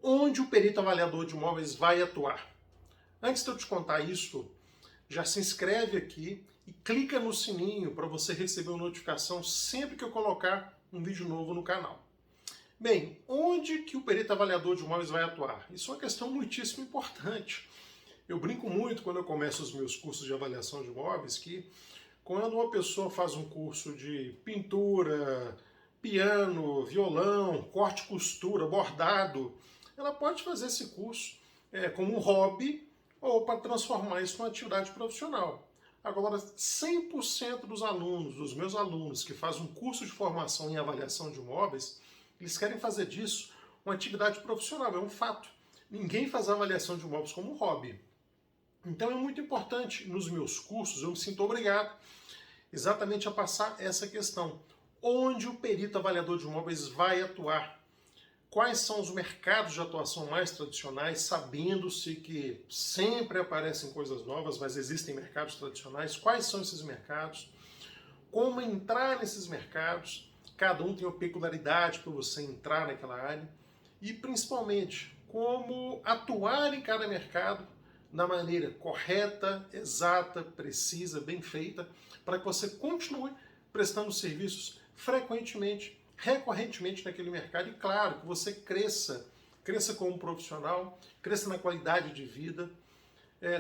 onde o perito avaliador de imóveis vai atuar. Antes de eu te contar isso, já se inscreve aqui e clica no sininho para você receber uma notificação sempre que eu colocar um vídeo novo no canal. Bem, onde que o perito avaliador de imóveis vai atuar? Isso é uma questão muitíssimo importante. Eu brinco muito quando eu começo os meus cursos de avaliação de imóveis que quando uma pessoa faz um curso de pintura, piano, violão, corte e costura, bordado, ela pode fazer esse curso como um hobby ou para transformar isso numa atividade profissional. Agora, 100% dos alunos, dos meus alunos que fazem um curso de formação em avaliação de imóveis, eles querem fazer disso uma atividade profissional, é um fato. Ninguém faz avaliação de imóveis como um hobby. Então é muito importante, nos meus cursos, eu me sinto obrigado exatamente a passar essa questão. Onde o perito avaliador de imóveis vai atuar? Quais são os mercados de atuação mais tradicionais, sabendo-se que sempre aparecem coisas novas, mas existem mercados tradicionais. Quais são esses mercados? Como entrar nesses mercados? Cada um tem uma peculiaridade para você entrar naquela área. E, principalmente, como atuar em cada mercado da maneira correta, exata, precisa, bem feita, para que você continue prestando serviços frequentemente, recorrentemente naquele mercado e, claro, que você cresça como profissional, cresça na qualidade de vida,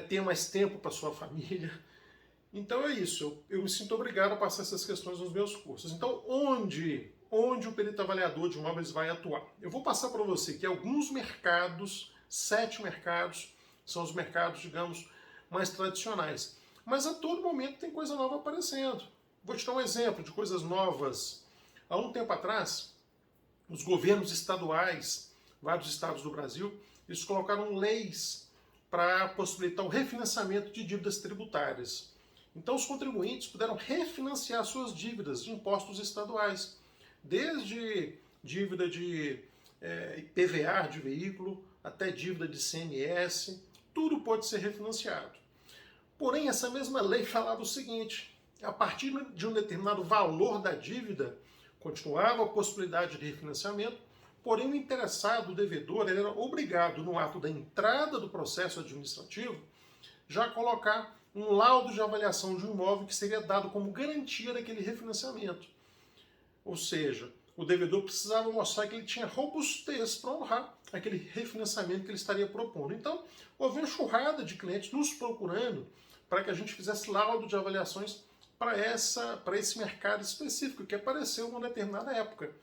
tenha mais tempo para sua família. Então é isso, eu me sinto obrigado a passar essas questões nos meus cursos. Então, onde o perito avaliador de imóveis vai atuar? Eu vou passar para você que alguns mercados, 7 mercados, são os mercados, digamos, mais tradicionais. Mas a todo momento tem coisa nova aparecendo. Vou te dar um exemplo de coisas novas. Há um tempo atrás, os governos estaduais, vários estados do Brasil, eles colocaram leis para possibilitar o refinanciamento de dívidas tributárias. Então os contribuintes puderam refinanciar suas dívidas de impostos estaduais, desde dívida de IPVA de veículo, até dívida de CMS, tudo pode ser refinanciado. Porém, essa mesma lei falava o seguinte: a partir de um determinado valor da dívida, continuava a possibilidade de refinanciamento, porém o interessado, o devedor, ele era obrigado, no ato da entrada do processo administrativo, já colocar um laudo de avaliação de um imóvel que seria dado como garantia daquele refinanciamento. Ou seja, o devedor precisava mostrar que ele tinha robustez para honrar aquele refinanciamento que ele estaria propondo. Então, houve uma enxurrada de clientes nos procurando para que a gente fizesse laudo de avaliações para esse mercado específico que apareceu numa determinada época.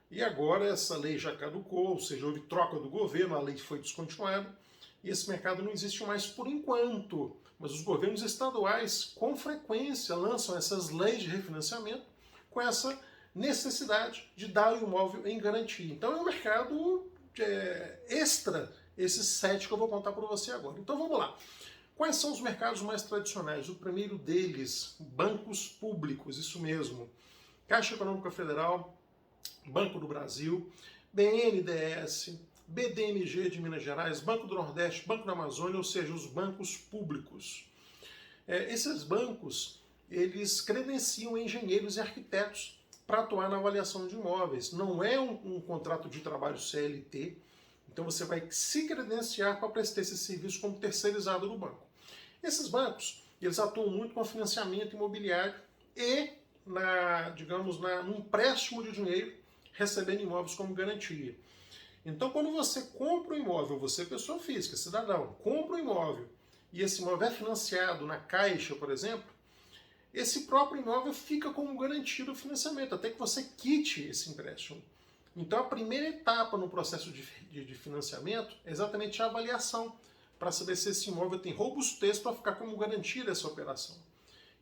E agora essa lei já caducou, ou seja, houve troca do governo, a lei foi descontinuada e esse mercado não existe mais por enquanto. Mas os governos estaduais, com frequência, lançam essas leis de refinanciamento com essa necessidade de dar o imóvel em garantia. Então é um mercado extra, esses 7 que eu vou contar para você agora. Então vamos lá. Quais são os mercados mais tradicionais? O primeiro deles, bancos públicos, isso mesmo. Caixa Econômica Federal, Banco do Brasil, BNDES, BDMG de Minas Gerais, Banco do Nordeste, Banco da Amazônia, ou seja, os bancos públicos. Esses bancos, eles credenciam engenheiros e arquitetos para atuar na avaliação de imóveis. Não é um contrato de trabalho CLT, então você vai se credenciar para prestar esse serviço como terceirizado do banco. Esses bancos, eles atuam muito com financiamento imobiliário e, no empréstimo de dinheiro, recebendo imóveis como garantia. Então, quando você compra um imóvel, você, pessoa física, cidadão, compra um imóvel e esse imóvel é financiado na Caixa, por exemplo, esse próprio imóvel fica como garantia do financiamento, até que você quite esse empréstimo. Então, a primeira etapa no processo de financiamento é exatamente a avaliação, para saber se esse imóvel tem robustez para ficar como garantia dessa operação.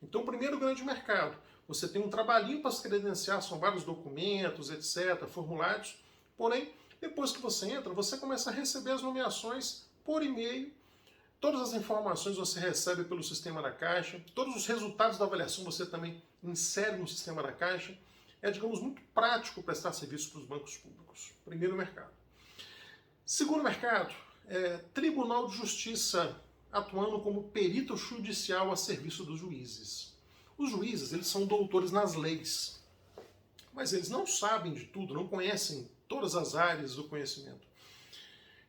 Então, o primeiro grande mercado, você tem um trabalhinho para se credenciar, são vários documentos, etc., formulários, porém, depois que você entra, você começa a receber as nomeações por e-mail, todas as informações você recebe pelo sistema da Caixa, todos os resultados da avaliação você também insere no sistema da Caixa. É, digamos, muito prático prestar serviço para os bancos públicos. Primeiro mercado. Segundo mercado, Tribunal de Justiça atuando como perito judicial a serviço dos juízes. Os juízes, eles são doutores nas leis, mas eles não sabem de tudo, não conhecem todas as áreas do conhecimento.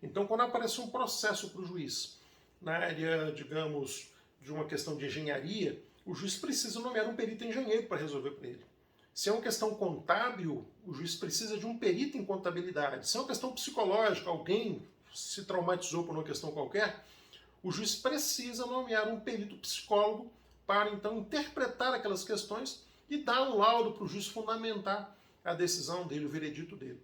Então, quando aparece um processo para o juiz, na área, digamos, de uma questão de engenharia, o juiz precisa nomear um perito engenheiro para resolver para ele. Se é uma questão contábil, o juiz precisa de um perito em contabilidade. Se é uma questão psicológica, alguém se traumatizou por uma questão qualquer, o juiz precisa nomear um perito psicólogo para, então, interpretar aquelas questões e dar um laudo para o juiz fundamentar a decisão dele, o veredito dele.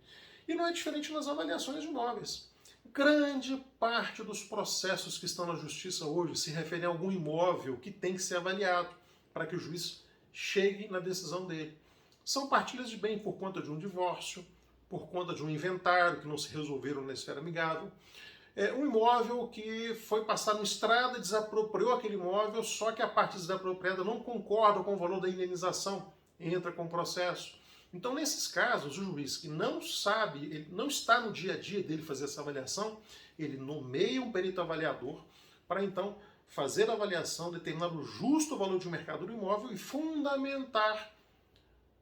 E não é diferente nas avaliações de imóveis. Grande parte dos processos que estão na justiça hoje se referem a algum imóvel que tem que ser avaliado para que o juiz chegue na decisão dele. São partilhas de bem por conta de um divórcio, por conta de um inventário que não se resolveram na esfera amigável. Um imóvel que foi passar na estrada, desapropriou aquele imóvel, só que a parte desapropriada não concorda com o valor da indenização, entra com o processo. Então, nesses casos, o juiz que não sabe, ele não está no dia a dia dele fazer essa avaliação, ele nomeia um perito avaliador para, então, fazer a avaliação, determinar o justo valor de mercado do imóvel e fundamentar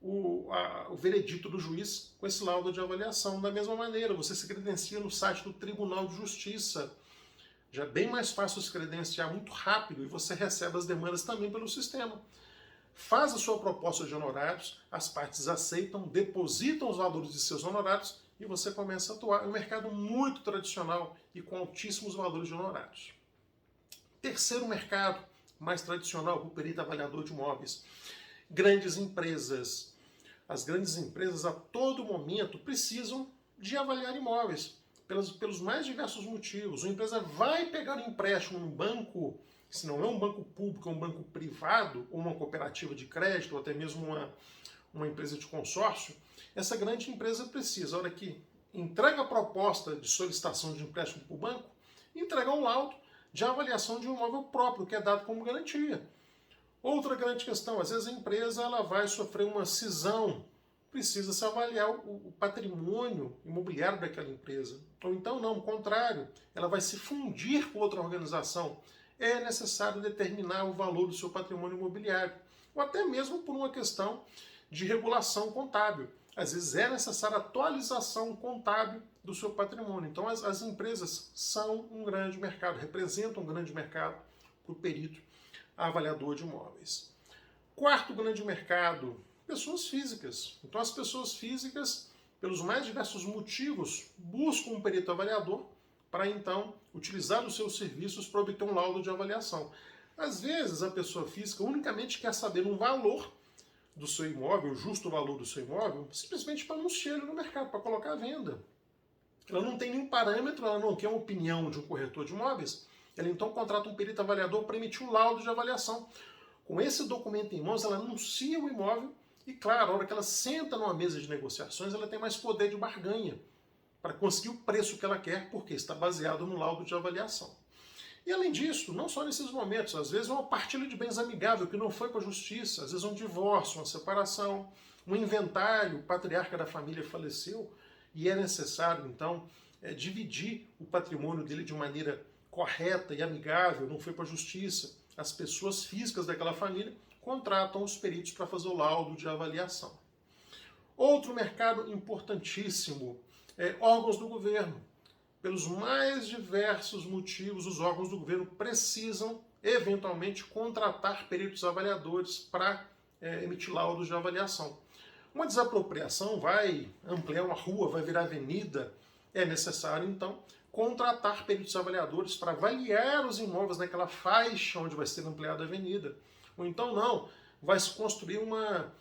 o veredito do juiz com esse laudo de avaliação. Da mesma maneira, você se credencia no site do Tribunal de Justiça. Já é bem mais fácil se credenciar, muito rápido, e você recebe as demandas também pelo sistema. Faz a sua proposta de honorários, as partes aceitam, depositam os valores de seus honorários e você começa a atuar. É um mercado muito tradicional e com altíssimos valores de honorários. Terceiro mercado, mais tradicional, o perito avaliador de imóveis. Grandes empresas. As grandes empresas a todo momento precisam de avaliar imóveis, pelos mais diversos motivos. A empresa vai pegar um empréstimo num banco, se não é um banco público, é um banco privado, ou uma cooperativa de crédito, ou até mesmo uma empresa de consórcio, essa grande empresa precisa, a hora que entrega a proposta de solicitação de empréstimo para o banco, entrega um laudo de avaliação de um imóvel próprio, que é dado como garantia. Outra grande questão, às vezes a empresa ela vai sofrer uma cisão, precisa se avaliar o patrimônio imobiliário daquela empresa. Ou então não, o contrário, ela vai se fundir com outra organização. É necessário determinar o valor do seu patrimônio imobiliário. Ou até mesmo por uma questão de regulação contábil. Às vezes é necessária atualização contábil do seu patrimônio. Então as empresas são um grande mercado, representam um grande mercado para o perito avaliador de imóveis. Quarto grande mercado, pessoas físicas. Então as pessoas físicas, pelos mais diversos motivos, buscam um perito avaliador para então utilizar os seus serviços para obter um laudo de avaliação. Às vezes a pessoa física unicamente quer saber um valor do seu imóvel, o justo valor do seu imóvel, simplesmente para anunciar ele no mercado, para colocar à venda. Ela não tem nenhum parâmetro, ela não quer uma opinião de um corretor de imóveis, ela então contrata um perito avaliador para emitir um laudo de avaliação. Com esse documento em mãos, ela anuncia o imóvel e, claro, a hora que ela senta numa mesa de negociações, ela tem mais poder de barganha para conseguir o preço que ela quer, porque está baseado no laudo de avaliação. E além disso, não só nesses momentos, às vezes é uma partilha de bens amigável que não foi para a justiça, às vezes um divórcio, uma separação, um inventário, o patriarca da família faleceu e é necessário, então, dividir o patrimônio dele de maneira correta e amigável, não foi para a justiça. As pessoas físicas daquela família contratam os peritos para fazer o laudo de avaliação. Outro mercado importantíssimo é órgãos do governo. Pelos mais diversos motivos, os órgãos do governo precisam, eventualmente, contratar peritos avaliadores para emitir laudos de avaliação. Uma desapropriação vai ampliar uma rua, vai virar avenida, é necessário, então, contratar peritos avaliadores para avaliar os imóveis naquela faixa onde vai ser ampliada a avenida. Ou então não, vai se construir uma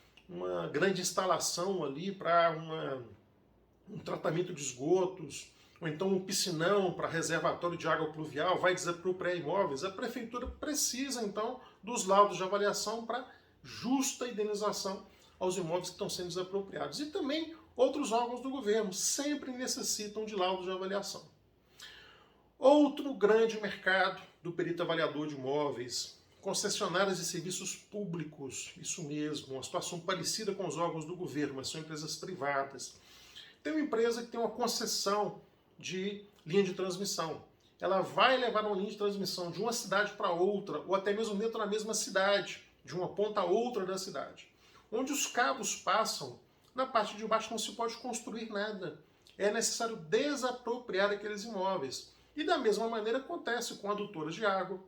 grande instalação ali para um tratamento de esgotos, ou então um piscinão para reservatório de água pluvial, vai desapropriar imóveis. A prefeitura precisa, então, dos laudos de avaliação para justa indenização aos imóveis que estão sendo desapropriados. E também outros órgãos do governo sempre necessitam de laudos de avaliação. Outro grande mercado do perito avaliador de imóveis, concessionárias de serviços públicos, isso mesmo, uma situação parecida com os órgãos do governo, mas são empresas privadas. Tem uma empresa que tem uma concessão de linha de transmissão. Ela vai levar uma linha de transmissão de uma cidade para outra, ou até mesmo dentro da mesma cidade, de uma ponta a outra da cidade. Onde os cabos passam, na parte de baixo não se pode construir nada. é necessário desapropriar aqueles imóveis. E da mesma maneira acontece com adutoras de água,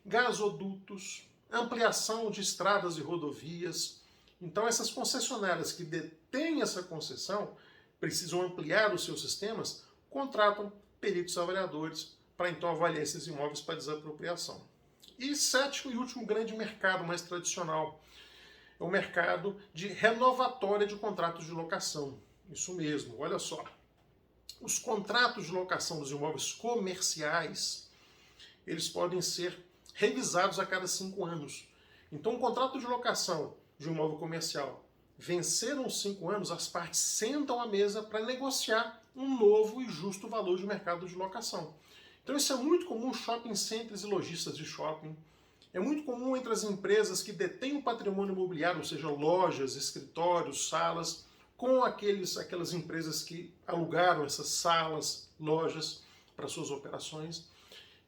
gasodutos, ampliação de estradas e rodovias. Então essas concessionárias que detêm essa concessão precisam ampliar os seus sistemas, contratam peritos avaliadores para então avaliar esses imóveis para desapropriação. E sétimo e último grande mercado mais tradicional é o mercado de renovatória de contratos de locação. Isso mesmo, olha só. Os contratos de locação dos imóveis comerciais, eles podem ser revisados a cada 5 anos. Então, um contrato de locação de um imóvel comercial venceram os 5 anos, as partes sentam à mesa para negociar um novo e justo valor de mercado de locação. Então isso é muito comum em shopping centers e lojistas de shopping. É muito comum entre as empresas que detêm o patrimônio imobiliário, ou seja, lojas, escritórios, salas, com aquelas empresas que alugaram essas salas, lojas para suas operações.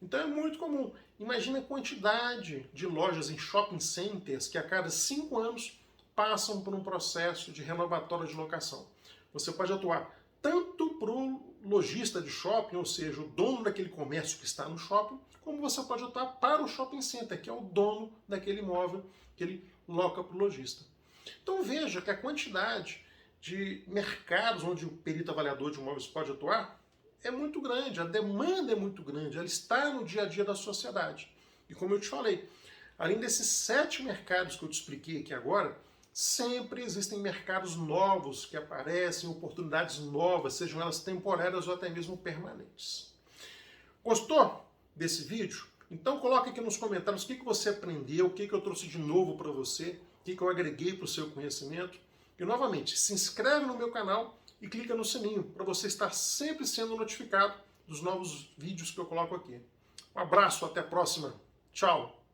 Então é muito comum. Imagina a quantidade de lojas em shopping centers que a cada 5 anos passam por um processo de renovatória de locação. Você pode atuar tanto para o lojista de shopping, ou seja, o dono daquele comércio que está no shopping, como você pode atuar para o shopping center, que é o dono daquele imóvel que ele loca para o lojista. Então veja que a quantidade de mercados onde o perito avaliador de imóveis pode atuar é muito grande, a demanda é muito grande, ela está no dia a dia da sociedade. E como eu te falei, além desses 7 mercados que eu te expliquei aqui agora, sempre existem mercados novos que aparecem, oportunidades novas, sejam elas temporárias ou até mesmo permanentes. Gostou desse vídeo? Então coloca aqui nos comentários o que você aprendeu, o que eu trouxe de novo para você, o que eu agreguei para o seu conhecimento. E novamente, se inscreve no meu canal e clica no sininho para você estar sempre sendo notificado dos novos vídeos que eu coloco aqui. Um abraço, até a próxima. Tchau!